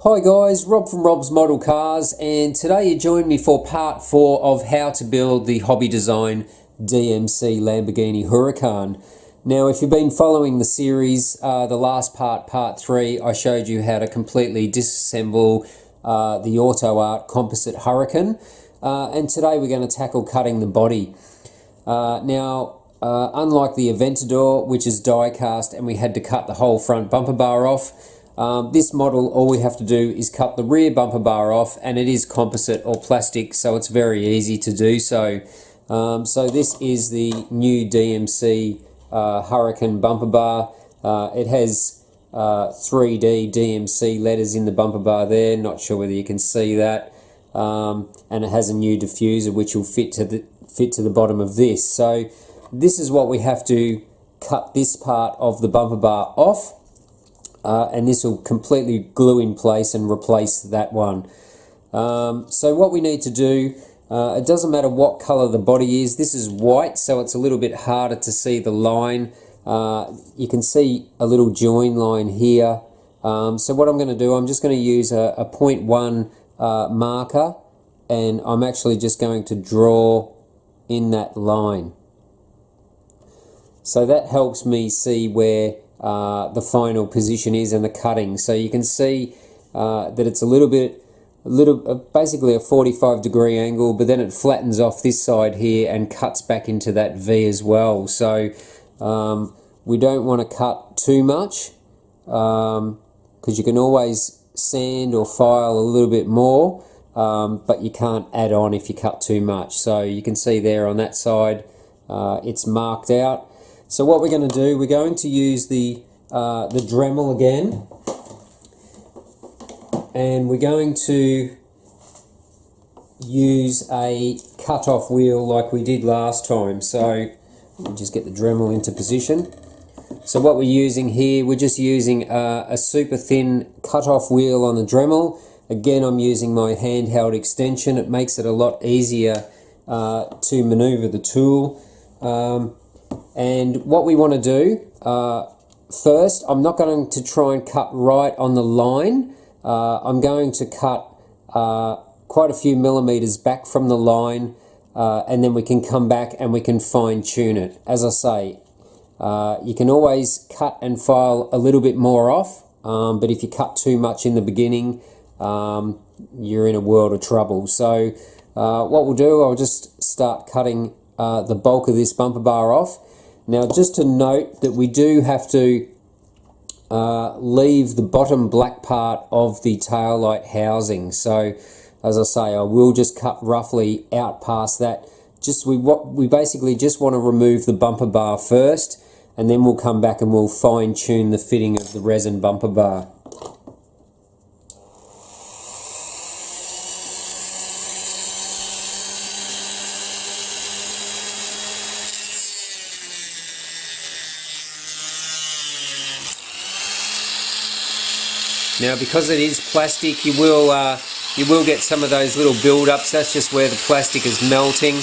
Hi guys, Rob from Rob's Model Cars, and today you join me for part 4 of how to build the hobby design DMC Lamborghini Huracan. Now if you've been following the series, the last part 3, I showed you how to completely disassemble the Auto Art composite Huracan, and today we're going to tackle cutting the body. Unlike the Aventador, which is die cast and we had to cut the whole front bumper bar off, this model, all we have to do is cut the rear bumper bar off, and it is composite or plastic, so it's very easy to do so. So this is the new DMC Huracan bumper bar. It has 3D DMC letters in the bumper bar there, not sure whether you can see that, and it has a new diffuser which will fit to the bottom of this. So this is what we have to cut this part of the bumper bar off. And this will completely glue in place and replace that one. So what we need to do, it doesn't matter what color the body is. This is white, so it's a little bit harder to see the line. You can see a little join line here. So what I'm going to do, I'm just going to use a 0.1 marker, and I'm actually just going to draw in that line. So that helps me see where the final position is and the cutting. So you can see that it's basically a 45-degree angle, but then it flattens off this side here and cuts back into that V as well. So we don't want to cut too much, because you can always sand or file a little bit more, but you can't add on if you cut too much. So you can see there on that side, it's marked out. So what we're going to do, we're going to use the Dremel again, and we're going to use a cut-off wheel like we did last time. So let me just get the Dremel into position. So what we're using here, we're just using a super thin cut-off wheel on the Dremel. Again, I'm using my handheld extension. It makes it a lot easier to maneuver the tool. And what we want to do, first, I'm not going to try and cut right on the line. I'm going to cut quite a few millimeters back from the line, and then we can come back and we can fine tune it. As I say, you can always cut and file a little bit more off, but if you cut too much in the beginning, you're in a world of trouble. So what we'll do, I'll just start cutting the bulk of this bumper bar off. Now, just to note that we do have to leave the bottom black part of the tail light housing. So, as I say, I will just cut roughly out past that. We basically just want to remove the bumper bar first, and then we'll come back and we'll fine tune the fitting of the resin bumper bar. Now, because it is plastic, you will get some of those little build-ups. That's just where the plastic is melting.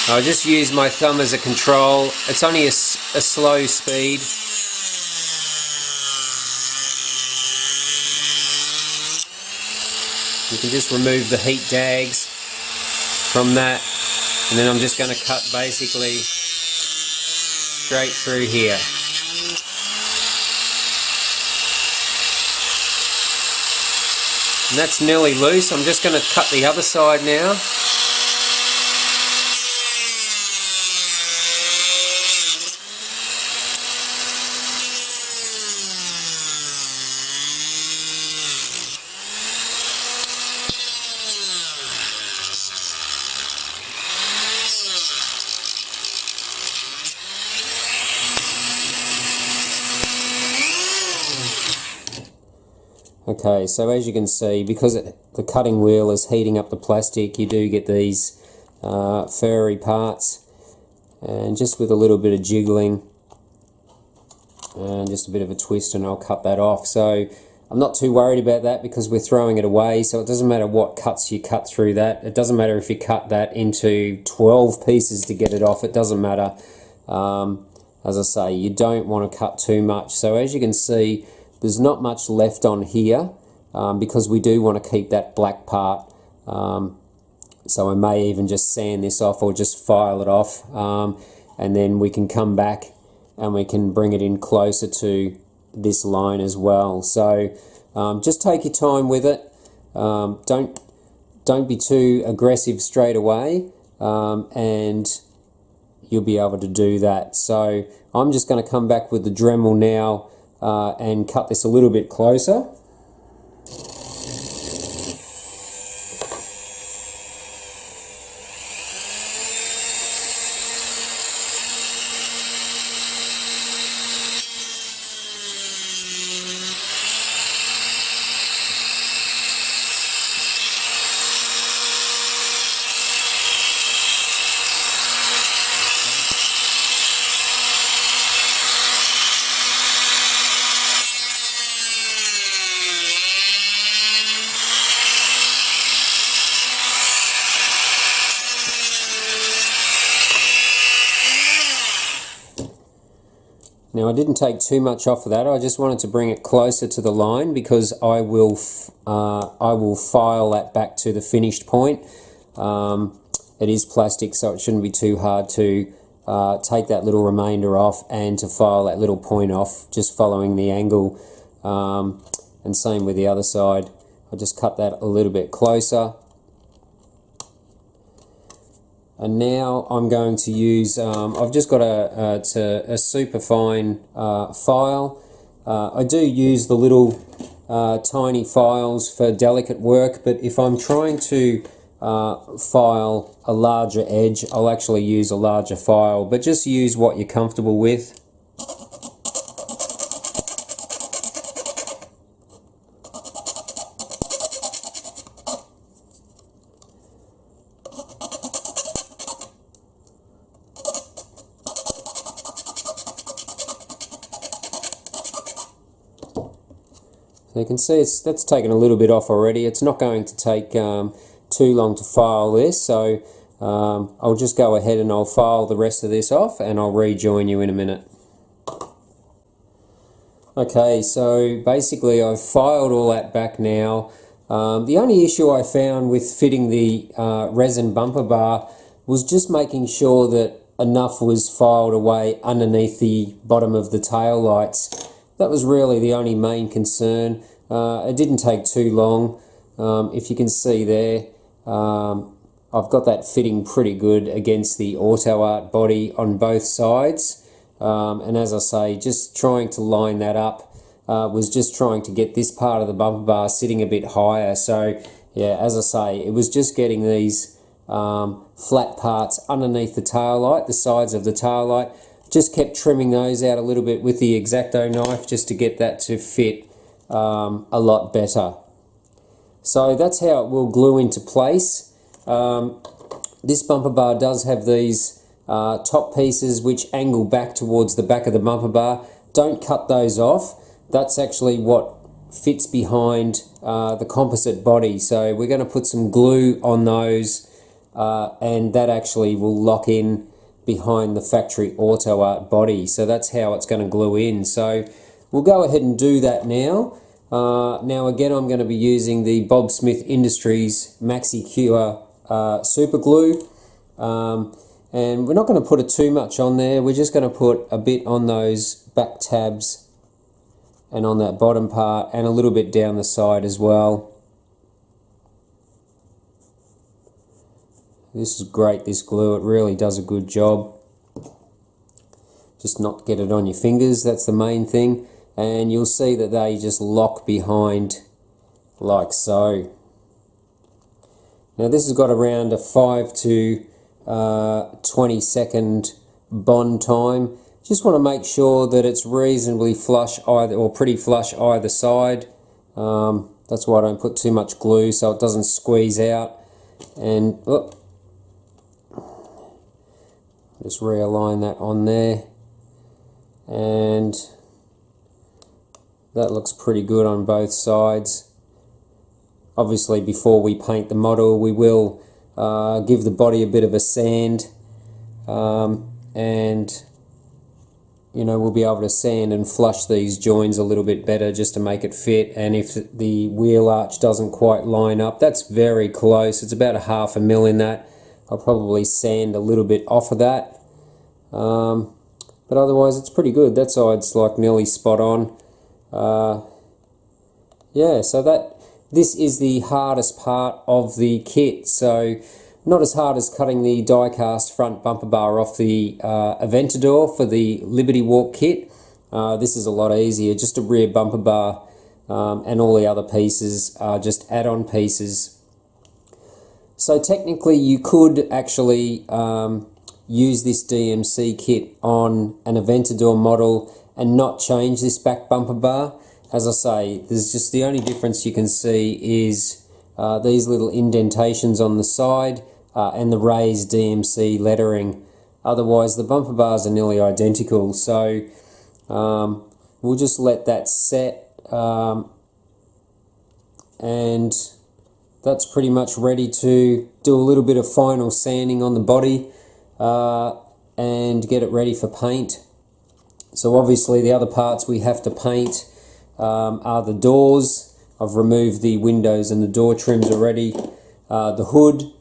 I'll just use my thumb as a control. It's only a slow speed. You can just remove the heat dags from that, and then I'm just going to cut basically straight through here. And that's nearly loose. I'm just going to cut the other side now. Okay, so as you can see, because the cutting wheel is heating up the plastic, you do get these furry parts, and just with a little bit of jiggling and just a bit of a twist, and I'll cut that off. So I'm not too worried about that because we're throwing it away, so it doesn't matter what cuts you cut through that. It doesn't matter if you cut that into 12 pieces to get it off, it doesn't matter. As I say, you don't want to cut too much. So as you can see, there's not much left on here, because we do want to keep that black part. So I may even just sand this off or just file it off, and then we can come back and we can bring it in closer to this line as well. So just take your time with it. Don't be too aggressive straight away, and you'll be able to do that. So I'm just going to come back with the Dremel now and cut this a little bit closer. Now I didn't take too much off of that. I just wanted to bring it closer to the line because I will file that back to the finished point. It is plastic, so it shouldn't be too hard to take that little remainder off and to file that little point off, just following the angle. And same with the other side. I just cut that a little bit closer. And now I'm going to use, I've just got a super fine file. I do use the little tiny files for delicate work, but if I'm trying to file a larger edge, I'll actually use a larger file, but just use what you're comfortable with. So you can see that's taken a little bit off already. It's not going to take too long to file this, so I'll just go ahead and I'll file the rest of this off and I'll rejoin you in a minute. Okay, so basically I've filed all that back now. The only issue I found with fitting the resin bumper bar was just making sure that enough was filed away underneath the bottom of the tail lights. That was really the only main concern. It didn't take too long. If you can see there, I've got that fitting pretty good against the Auto Art body on both sides. And as I say, just trying to line that up, was just trying to get this part of the bumper bar sitting a bit higher. So yeah, as I say, it was just getting these flat parts underneath the tail light, the sides of the tail light. Just kept trimming those out a little bit with the X-Acto knife just to get that to fit a lot better. So that's how it will glue into place. This bumper bar does have these top pieces which angle back towards the back of the bumper bar. Don't cut those off. That's actually what fits behind the composite body. So we're going to put some glue on those and that actually will lock in behind the factory Auto Art body. So that's how it's going to glue in. So we'll go ahead and do that now. Now again, I'm going to be using the Bob Smith Industries Maxi Cure super glue, and we're not going to put it too much on there. We're just going to put a bit on those back tabs and on that bottom part and a little bit down the side as well. This is great, this glue, it really does a good job. Just not get it on your fingers, that's the main thing. And you'll see that they just lock behind like so. Now this has got around a 5 to 20 second bond time. Just want to make sure that it's reasonably flush either, or pretty flush either side. That's why I don't put too much glue so it doesn't squeeze out. And just realign that on there, and that looks pretty good on both sides. Obviously before we paint the model we will give the body a bit of a sand, and you know, we'll be able to sand and flush these joins a little bit better just to make it fit. And if the wheel arch doesn't quite line up, that's very close, it's about a 1/2 mil in that, I'll probably sand a little bit off of that. But otherwise it's pretty good. That side's like nearly spot on. Yeah, so this is the hardest part of the kit. So not as hard as cutting the die-cast front bumper bar off the Aventador for the Liberty Walk kit. This is a lot easier, just a rear bumper bar, and all the other pieces are just add-on pieces. So technically you could actually use this DMC kit on an Aventador model and not change this back bumper bar. As I say, there's just the only difference you can see is these little indentations on the side and the raised DMC lettering. Otherwise the bumper bars are nearly identical, so we'll just let that set, and that's pretty much ready to do a little bit of final sanding on the body and get it ready for paint. So obviously the other parts we have to paint are the doors. I've removed the windows and the door trims already. The hood.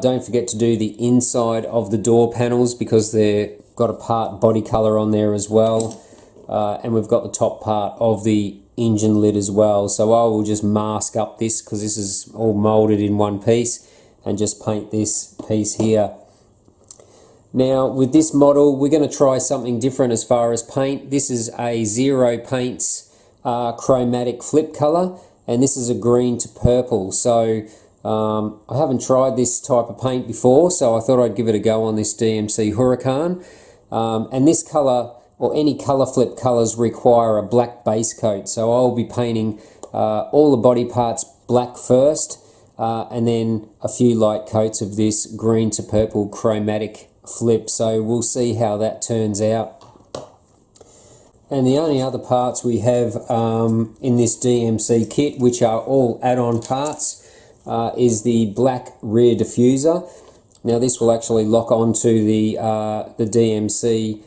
Don't forget to do the inside of the door panels because they've got a part body colour on there as well. And we've got the top part of the engine lid as well. So I will just mask up this because this is all moulded in one piece, and just paint this piece here. Now with this model we're going to try something different as far as paint. This is a Zero Paints chromatic flip colour, and this is a green to purple. So I haven't tried this type of paint before, so I thought I'd give it a go on this DMC Huracan. And this colour, or any colour flip colours, require a black base coat. So I'll be painting all the body parts black first, and then a few light coats of this green to purple chromatic flip. So we'll see how that turns out. And the only other parts we have in this DMC kit, which are all add-on parts, is the black rear diffuser. Now this will actually lock onto the DMC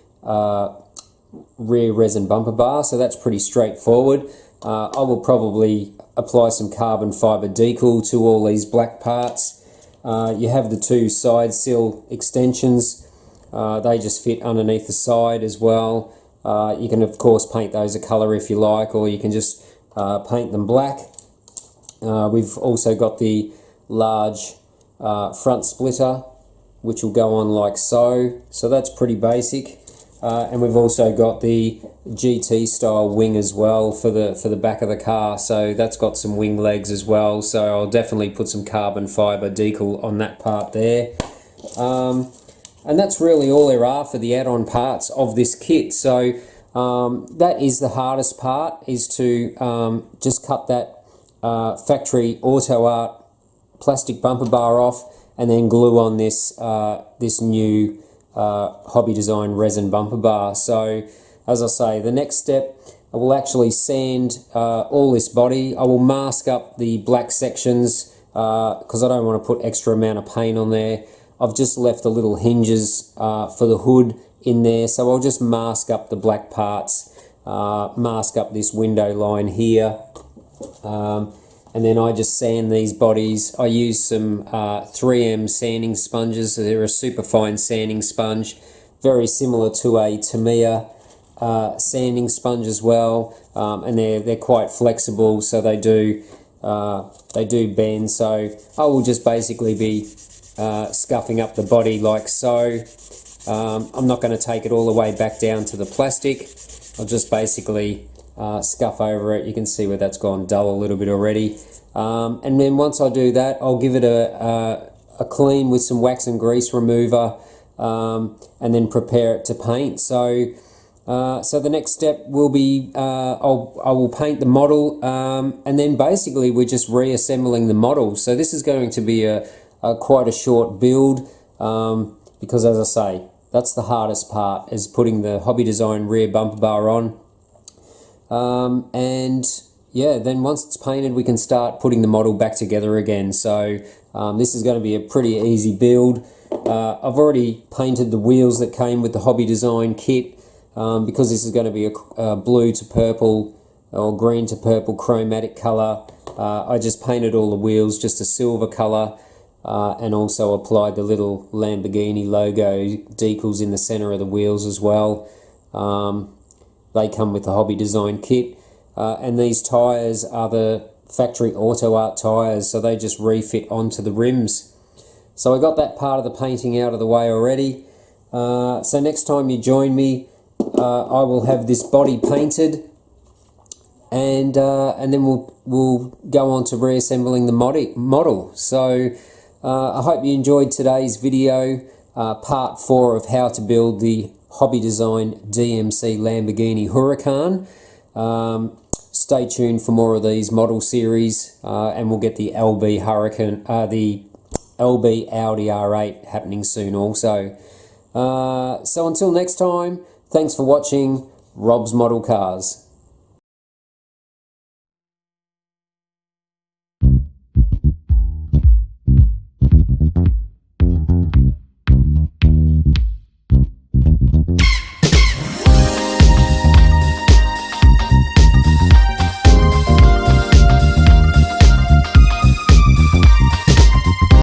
rear resin bumper bar, so that's pretty straightforward. I will probably apply some carbon fibre decal to all these black parts. You have the two side sill extensions. They just fit underneath the side as well. You can of course paint those a colour if you like, or you can just paint them black. We've also got the large front splitter, which will go on like so. So that's pretty basic. And we've also got the GT style wing as well for the back of the car. So that's got some wing legs as well. So I'll definitely put some carbon fibre decal on that part there. And that's really all there are for the add-on parts of this kit. So that is the hardest part, is to just cut that factory auto art plastic bumper bar off, and then glue on this this new hobby design resin bumper bar. So as I say, the next step, I will actually sand all this body. I will mask up the black sections because I don't want to put extra amount of paint on there. I've just left the little hinges for the hood in there, so I'll just mask up the black parts, mask up this window line here, and then I just sand these bodies. I use some 3M sanding sponges. So they're a super fine sanding sponge, very similar to a Tamiya sanding sponge as well, and they're quite flexible, so they do bend. So I will just basically be scuffing up the body like so. I'm not going to take it all the way back down to the plastic. I'll just basically scuff over it. You can see where that's gone dull a little bit already. And then once I do that, I'll give it a clean with some wax and grease remover, and then prepare it to paint. So the next step will be I will paint the model, and then basically we're just reassembling the model. So this is going to be quite a short build, because as I say, that's the hardest part, is putting the hobby design rear bumper bar on. And yeah, then once it's painted, we can start putting the model back together again. So this is going to be a pretty easy build. I've already painted the wheels that came with the Hobby Design kit, because this is going to be a blue to purple or green to purple chromatic colour. I just painted all the wheels just a silver colour, and also applied the little Lamborghini logo decals in the centre of the wheels as well. They come with the Hobby Design kit, and these tyres are the factory Auto Art tyres, so they just refit onto the rims. So I got that part of the painting out of the way already. So next time you join me, I will have this body painted, and then we'll go on to reassembling the model. So I hope you enjoyed today's video, part 4 of how to build the Hobby Design DMC Lamborghini Huracan. Stay tuned for more of these model series, and we'll get the LB Huracan, the LB Audi R8 happening soon also. So until next time, thanks for watching Rob's Model Cars.